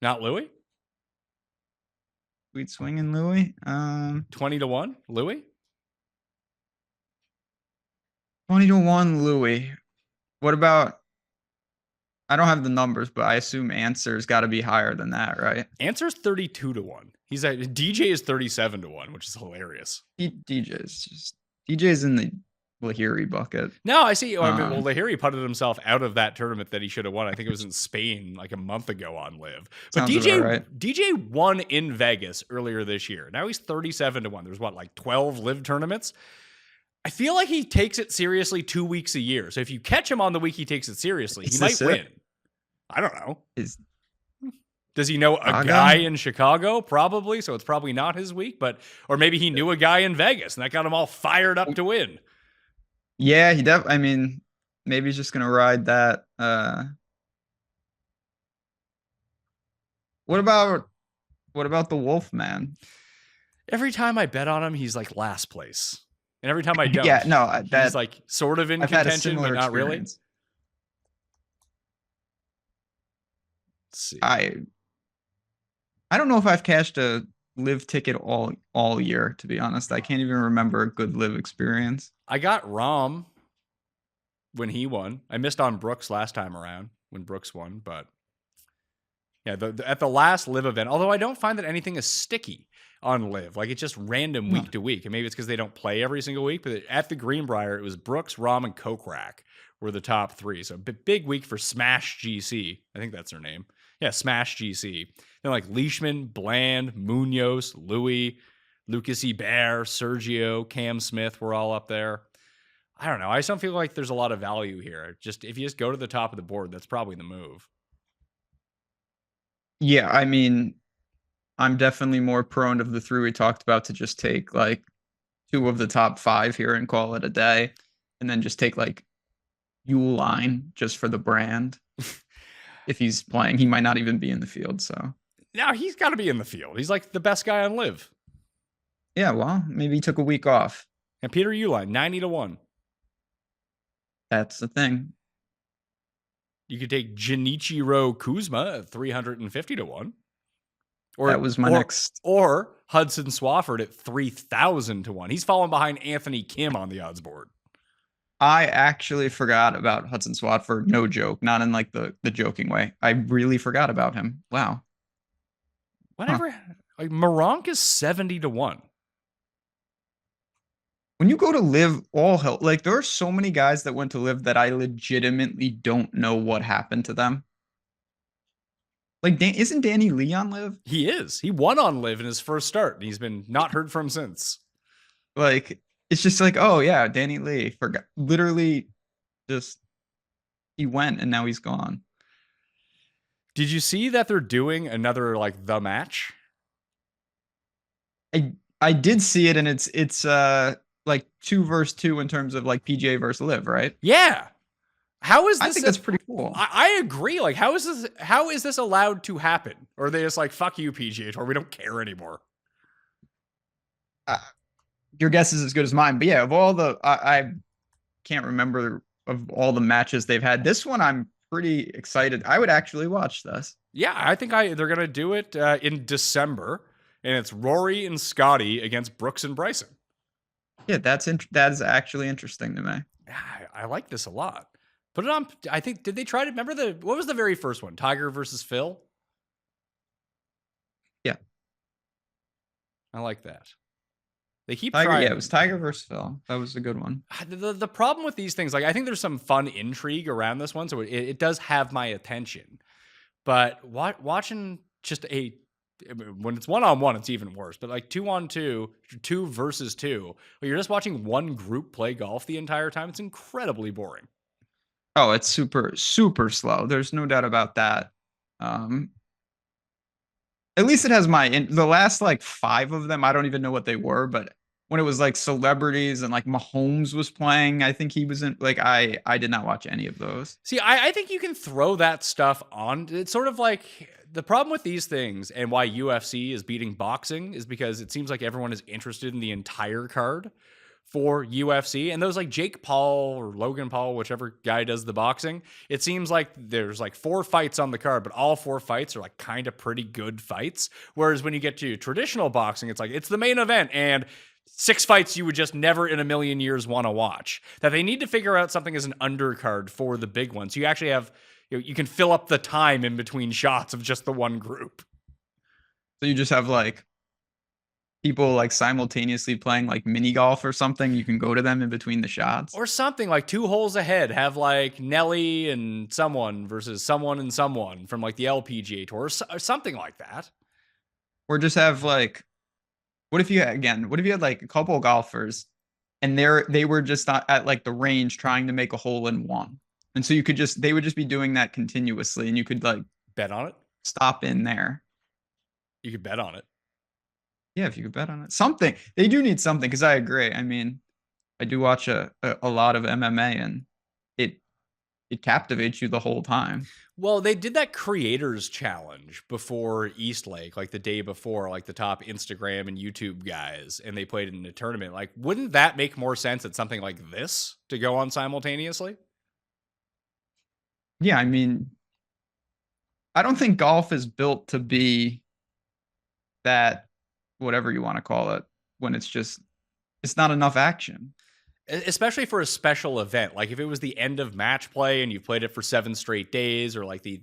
Not Louis? Sweet swinging Louis. 20 to 1, Louis? 20 to 1 Louis. What about, I don't have the numbers, but I assume Answer's got to be higher than that, right? Answer's 32 to 1. DJ is 37 to 1, which is hilarious. DJ's in the Lahiri bucket. No, I see. Well, Lahiri putted himself out of that tournament that he should have won. I think it was in Spain like a month ago on LIV. But DJ won in Vegas earlier this year. Now he's 37 to 1. There's like 12 LIV tournaments. I feel like he takes it seriously 2 weeks a year. So if you catch him on the week he takes it seriously, he might win. I don't know. Does he know a guy in Chicago? Probably. So it's probably not his week, or maybe he knew a guy in Vegas and that got him all fired up to win. Yeah, maybe he's just gonna ride that. What about the Wolfman? Every time I bet on him, he's like last place. And every time I don't, he's like sort of in contention, but not really. Let's see. I don't know if I've cashed a LIV ticket all year, to be honest. I can't even remember a good LIV experience. I got Rahm when he won. I missed on Brooks last time around when Brooks won, but yeah, at the last LIV event, although I don't find that anything is sticky on LIV. Like, it's just random week to week. And maybe it's because they don't play every single week, but at the Greenbrier, it was Brooks, Rahm, and Kokrak were the top 3. So big week for Smash GC. I think that's their name. Yeah, Smash GC. Then like Leishman, Bland, Munoz, Louis, Lucas Ebert, Sergio, Cam Smith were all up there. I don't know. I just don't feel like there's a lot of value here. If you just go to the top of the board, that's probably the move. Yeah, I mean, I'm definitely more prone of the 3 we talked about to just take like 2 of the top 5 here and call it a day, and then just take like Uline just for the brand. If he's playing, he might not even be in the field. So now he's got to be in the field. He's like the best guy on LIV. Yeah, well, maybe he took a week off. And Peter Uline, 90 to 1. That's the thing. You could take Junichiro Kuzma at 350 to 1. That was my next. Or Hudson Swafford at 3,000 to 1. He's falling behind Anthony Kim on the odds board. I actually forgot about Hudson Swafford. No joke. Not in like the joking way. I really forgot about him. Wow. Whatever. Like Moronk is 70 to 1. When you go to LIV, all hell, like there are so many guys that went to LIV that I legitimately don't know what happened to them. Like, isn't Danny Lee on LIV? He is. He won on LIV in his first start, and he's been not heard from since. Like, it's just like, oh yeah, Danny Lee forgot. Literally, just he went and now he's gone. Did you see that they're doing another like the match? I did see it, and it's like 2 versus 2 in terms of like PGA versus Live, right? Yeah. How is I this? think that's pretty cool. I agree. Like, how is this? How is this allowed to happen? Or are they just like, fuck you, PGA Tour, we don't care anymore? Uh, your guess is as good as mine, but yeah, of all the I can't remember of all the matches they've had. This one I'm pretty excited. I would actually watch this. Yeah, I think they're gonna do it in December, and it's Rory and Scottie against Brooks and Bryson. Yeah, that is actually interesting to me. Yeah, I like this a lot. Put it on. I think did they try to remember what was the very first one? Tiger versus Phil. Yeah, I like that. They keep Tiger. trying. Yeah, it was Tiger versus Phil. That was a good one. The problem with these things, like I think there's some fun intrigue around this one, so it does have my attention. But watching just when it's 1-on-1, it's even worse. But like 2-on-2, 2 versus 2, where you're just watching one group play golf the entire time, it's incredibly boring. Oh, it's super slow. There's no doubt about that. At least it has the last like 5 of them. I don't even know what they were, but when it was like celebrities and like Mahomes was playing, I think he was in like I did not watch any of those. See, I think you can throw that stuff on. It's sort of like the problem with these things and why UFC is beating boxing is because it seems like everyone is interested in the entire card for UFC. And those like Jake Paul or Logan Paul, whichever guy does the boxing, it seems like there's like 4 fights on the card, but all 4 fights are like kind of pretty good fights. Whereas when you get to traditional boxing, it's like it's the main event and 6 fights you would just never in a million years want to watch. That they need to figure out something as an undercard for the big ones. So you actually have, you can fill up the time in between shots of just the one group. So you just have like people like simultaneously playing like mini golf or something. You can go to them in between the shots. Or something like 2 holes ahead. Have like Nelly and someone versus someone and someone from like the LPGA Tour or something like that. Or just have like, what if you had like a couple of golfers and they were just at like the range trying to make a hole in one. And so they would just be doing that continuously and you could like bet on it. Stop in there. You could bet on it. Yeah, if you could bet on it. Something. They do need something because I agree. I mean, I do watch a lot of MMA and it captivates you the whole time. Well, they did that creators challenge before Eastlake, like the day before, like the top Instagram and YouTube guys, and they played it in a tournament. Like, wouldn't that make more sense at something like this to go on simultaneously? Yeah, I mean, I don't think golf is built to be that, whatever you want to call it, when it's not enough action. Especially for a special event. Like if it was the end of match play and you played it for 7 straight days, or like the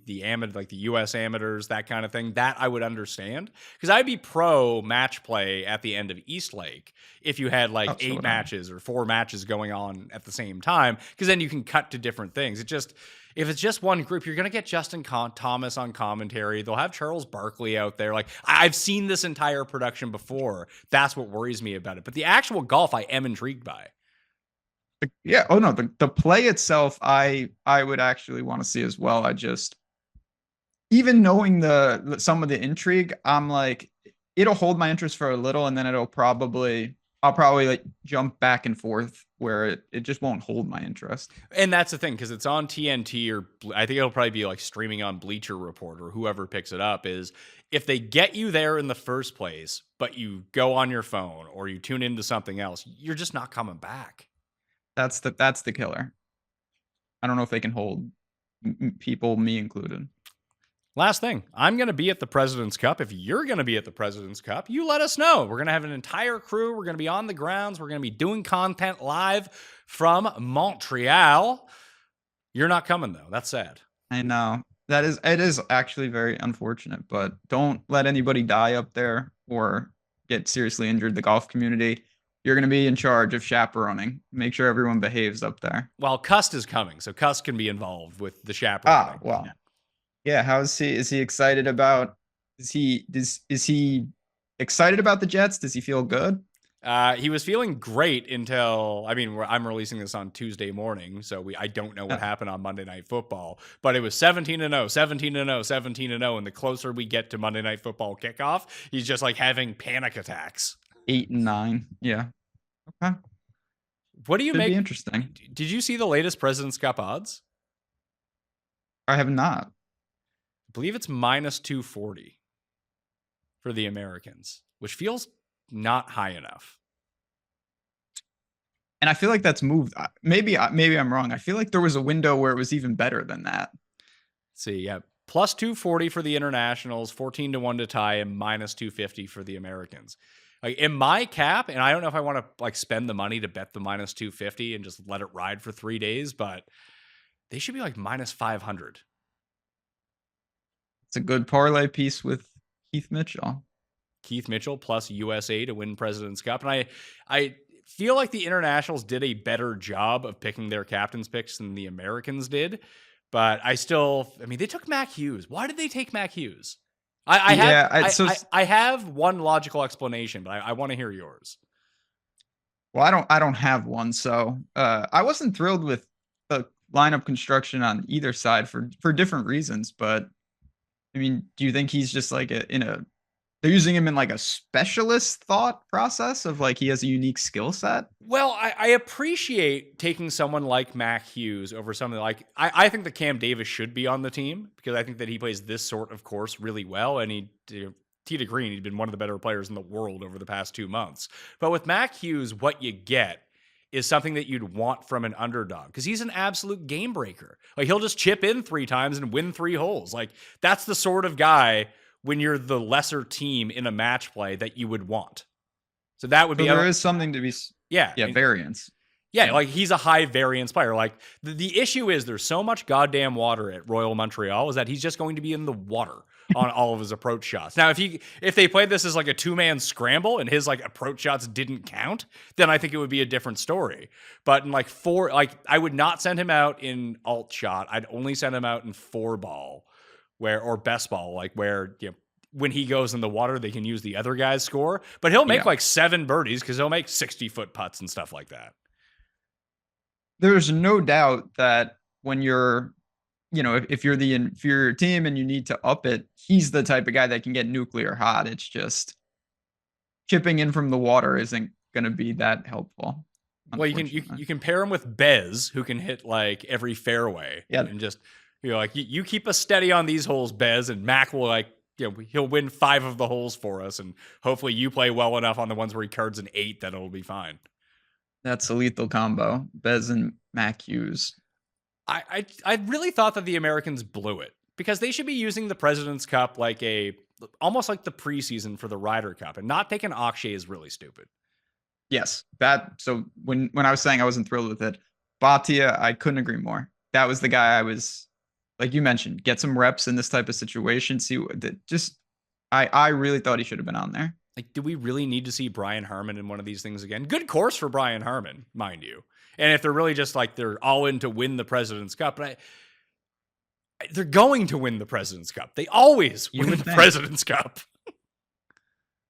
like the US amateurs, that kind of thing, that I would understand. Because I'd be pro match play at the end of Eastlake if you had like 8 matches or 4 matches going on at the same time, because then you can cut to different things. If it's just one group, you're going to get Justin Thomas on commentary. They'll have Charles Barkley out there. Like, I've seen this entire production before. That's what worries me about it. But the actual golf, I am intrigued by. Yeah. Oh no, the play itself, I would actually want to see as well. Even knowing some of the intrigue, I'm like, it'll hold my interest for a little, and then I'll probably like jump back and forth where it just won't hold my interest. And that's the thing, because it's on TNT, or I think it'll probably be like streaming on Bleacher Report or whoever picks it up. Is if they get you there in the first place, but you go on your phone or you tune into something else, you're just not coming back. That's the killer. I don't know if they can hold people, me included. Last thing, I'm going to be at the President's Cup. If you're going to be at the President's Cup, you let us know. We're going to have an entire crew. We're going to be on the grounds. We're going to be doing content live from Montreal. You're not coming, though. That's sad. I know. It is actually very unfortunate, but don't let anybody die up there or get seriously injured. The golf community, you're going to be in charge of chaperoning. Make sure everyone behaves up there. Well, Cust is coming, so Cust can be involved with the chaperoning. Well. Yeah, how is he? Is he excited about? Is he excited about the Jets? Does he feel good? He was feeling great until, I mean, I'm releasing this on Tuesday morning, so I don't know what happened on Monday Night Football, but it was 17-0, 17-0, 17-0, and the closer we get to Monday Night Football kickoff, he's just like having panic attacks. 8 and 9. Yeah. Okay. What do you Should make? be interesting. Did you see the latest President's Cup odds? I have not. I believe it's minus 240 for the Americans, which feels not high enough. And I feel like that's moved. Maybe I'm wrong. I feel like there was a window where it was even better than that. Let's see, yeah, plus 240 for the internationals, 14-1 to tie, and minus 250 for the Americans. Like in my cap, and I don't know if I want to like spend the money to bet the minus 250 and just let it ride for 3 days, but they should be like minus 500. It's a good parlay piece with Keith Mitchell. Keith Mitchell plus USA to win President's Cup. And I feel like the internationals did a better job of picking their captain's picks than the Americans did. But I mean, they took Mac Hughes. Why did they take Mac Hughes? I have one logical explanation, but I want to hear yours. Well, I don't have one. So I wasn't thrilled with the lineup construction on either side for different reasons. But I mean, do you think he's just like they're using him in like a specialist thought process of like he has a unique skill set? Well, I appreciate taking someone like Mac Hughes over something like I think that Cam Davis should be on the team because I think that he plays this sort of course really well. And Tee to Green, he'd been one of the better players in the world over the past 2 months. But with Mac Hughes, what you get is something that you'd want from an underdog because he's an absolute game breaker. Like he'll just chip in 3 times and win 3 holes. Like that's the sort of guy when you're the lesser team in a match play that you would want. So that would be there is something to be variance. Yeah, like he's a high variance player. Like the issue is there's so much goddamn water at Royal Montreal is that he's just going to be in the water on all of his approach shots. Now, if they played this as like a 2-man scramble and his like approach shots didn't count, then I think it would be a different story. But in like I would not send him out in alt shot. I'd only send him out in 4-ball or best ball, like where, you know, when he goes in the water, they can use the other guy's score, but he'll make like 7 birdies because he'll make 60-foot putts and stuff like that. There's no doubt that when you're, you know, if you're the inferior team and you need to up it, he's the type of guy that can get nuclear hot. It's just chipping in from the water isn't going to be that helpful. Well, you can pair him with Bez, who can hit like every fairway, and just, you know, like you keep us steady on these holes, Bez, and Mac will like, you know, he'll win 5 of the holes for us, and hopefully you play well enough on the ones where he cards an 8 that it'll be fine. That's a lethal combo, Bez and Mac Hughes. I really thought that the Americans blew it because they should be using the President's Cup like almost like the preseason for the Ryder Cup, and not taking Akshay is really stupid. Yes, so when I was saying I wasn't thrilled with it, Bhatia, I couldn't agree more. That was the guy I was, like you mentioned, get some reps in this type of situation. See what I really thought he should have been on there. Like, do we really need to see Brian Harman in one of these things again? Good course for Brian Harman, mind you. And if they're really just like they're all in to win the President's Cup, but they're going to win the President's Cup. They always win the President's Cup.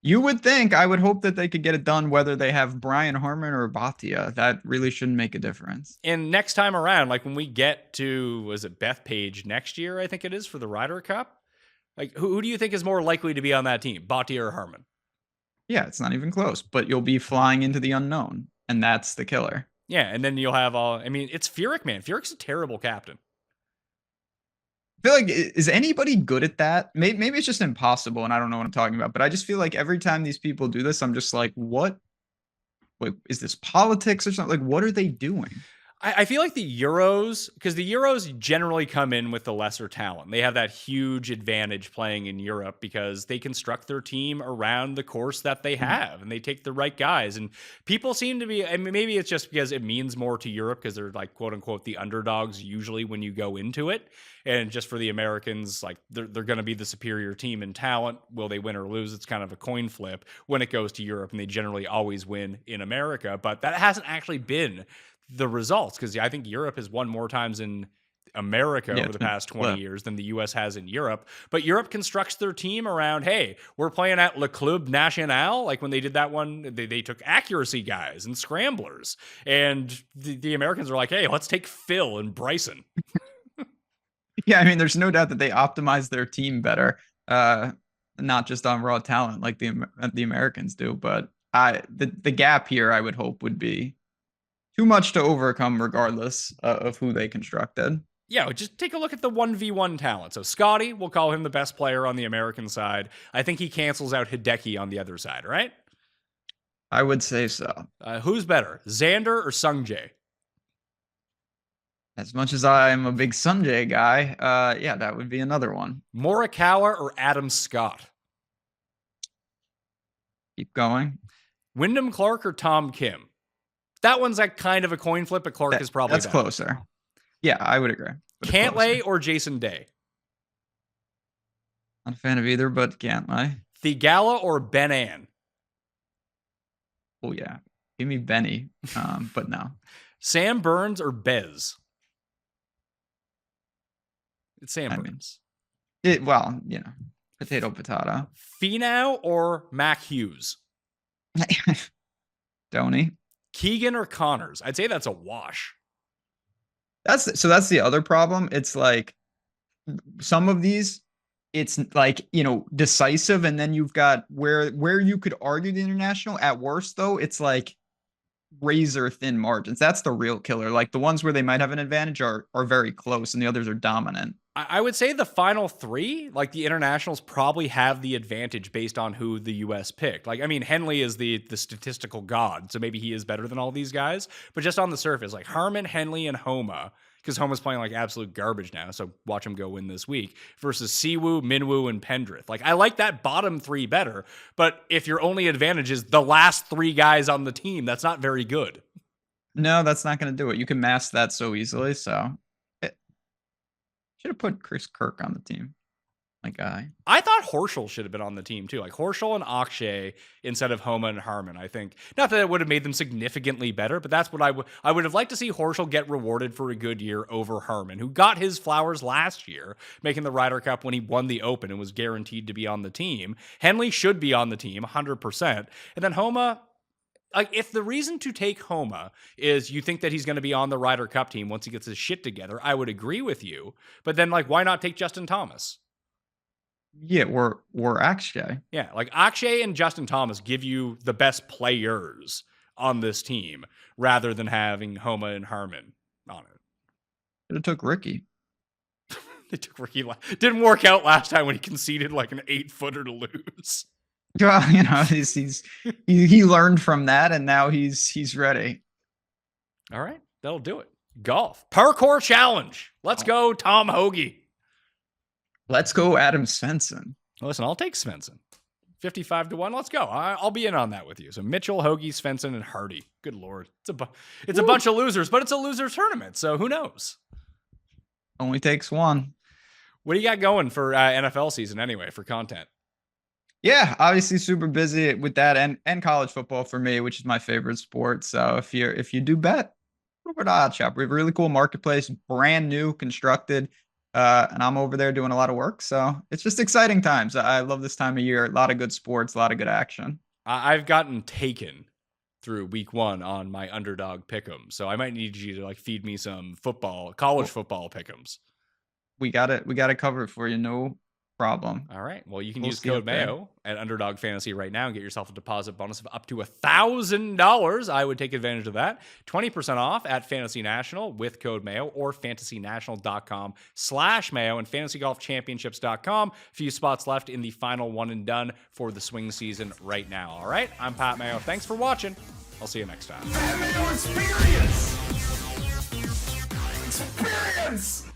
You would think, I would hope that they could get it done whether they have Brian Harman or Bhatia. That really shouldn't make a difference. And next time around, like when we get to, was it Bethpage next year, I think it is, for the Ryder Cup? Like, who do you think is more likely to be on that team, Bhatia or Harman? Yeah, it's not even close, but you'll be flying into the unknown, and that's the killer. Yeah, and then you'll have it's Furyk, man. Furyk's a terrible captain. I feel like, is anybody good at that? Maybe it's just impossible and I don't know what I'm talking about, but I just feel like every time these people do this, I'm just like, what? Wait, is this politics or something? Like, what are they doing? I feel like the Euros, because the Euros generally come in with the lesser talent. They have that huge advantage playing in Europe because they construct their team around the course that they have, and they take the right guys. And people seem to be, I mean, maybe it's just because it means more to Europe because they're like, quote unquote, the underdogs usually when you go into it. And just for the Americans, like they're going to be the superior team in talent. Will they win or lose? It's kind of a coin flip when it goes to Europe, and they generally always win in America. But that hasn't actually been the results, because I think Europe has won more times in America Yeah, over the past 20 LIV. years than the US has in Europe. But Europe constructs their team around, hey, we're playing at Le Club National. Like when they did that one, they took accuracy guys and scramblers. And the Americans are like, hey, let's take Phil and Bryson. Yeah, I mean, there's no doubt that they optimize their team better, not just on raw talent like the Americans do. But the gap here, I would hope, would be too much to overcome, regardless of who they constructed. Yeah, just take a look at the 1v1 talent. So Scottie, we'll call him the best player on the American side. I think he cancels out Hideki on the other side, right? I would say so. Who's better, Xander or Sungjae? As much as I'm a big Sunjay guy, yeah, that would be another one. Morikawa or Adam Scott? Keep going. Wyndham Clark or Tom Kim? That one's like kind of a coin flip, but Clark is probably that's better. closer. Yeah, I would agree. Cantlay or Jason Day? Not a fan of either, but Cantlay. Thigala or Ben Ann? Oh yeah, give me Benny, but no. Sam Burns or Bez? It's Sam Burns. Well, you know, potato. Finau or Mac Hughes? Donny. Keegan or Connors? I'd say that's a wash. That's the other problem. It's like some of these, it's like, you know, decisive, and then you've got where you could argue the international. At worst, though, it's like razor thin margins. That's the real killer. Like the ones where they might have an advantage are very close, and the others are dominant. I would say the final three, like the internationals, probably have the advantage based on who the U.S. picked. Like, I mean, Henley is the statistical god, so maybe he is better than all these guys. But just on the surface, like Harman, Henley, and Homa, because Homa's playing like absolute garbage now, so watch him go win this week, versus Siwoo, Minwoo, and Pendrith. Like, I like that bottom three better, but if your only advantage is the last three guys on the team, that's not very good. No, that's not going to do it. You can mask that so easily, so... Should have put Chris Kirk on the team. My guy. I thought Horschel should have been on the team too. Like Horschel and Akshay instead of Homa and Harman. I think not that it would have made them significantly better, but that's what I would have liked to see Horschel get rewarded for a good year over Harman, who got his flowers last year, making the Ryder Cup when he won the Open and was guaranteed to be on the team. Henley should be on the team 100%. And then Homa, like, if the reason to take Homa is you think that he's going to be on the Ryder Cup team once he gets his shit together, I would agree with you. But then, like, why not take Justin Thomas? Yeah, or Akshay. Yeah, like Akshay and Justin Thomas give you the best players on this team rather than having Homa and Harman on it. Should have took Ricky. They took Ricky. Didn't work out last time when he conceded like an 8-footer to lose. Well, you know, he learned from that, and now he's ready. All right, that'll do it. Golf Parkour Challenge. Let's go, Tom Hoagie. Let's go, Adam Svensson. Listen, I'll take Svensson. 55-1. Let's go. I'll be in on that with you. So Mitchell, Hoagie, Svensson, and Hardy. Good Lord, it's a bunch of losers, but it's a loser tournament. So who knows? Only takes one. What do you got going for NFL season anyway for content? Yeah, obviously super busy with that and college football for me, which is my favorite sport. So if you do bet, over to OddsShop. We have a really cool marketplace, brand new, constructed, and I'm over there doing a lot of work. So it's just exciting times. I love this time of year. A lot of good sports, a lot of good action. I've gotten taken through week 1 on my Underdog pick'em, so I might need you to like feed me some college football pick'ems. We got it covered for you. No problem. All right. Well, you can use code Mayo at Underdog Fantasy right now and get yourself a deposit bonus of up to $1,000. I would take advantage of that. 20% off at Fantasy National with code Mayo or fantasynational.com/Mayo and fantasygolfchampionships.com. Few spots left in the final one and done for the swing season right now. All right. I'm Pat Mayo. Thanks for watching. I'll see you next time. Mayo experience. Experience.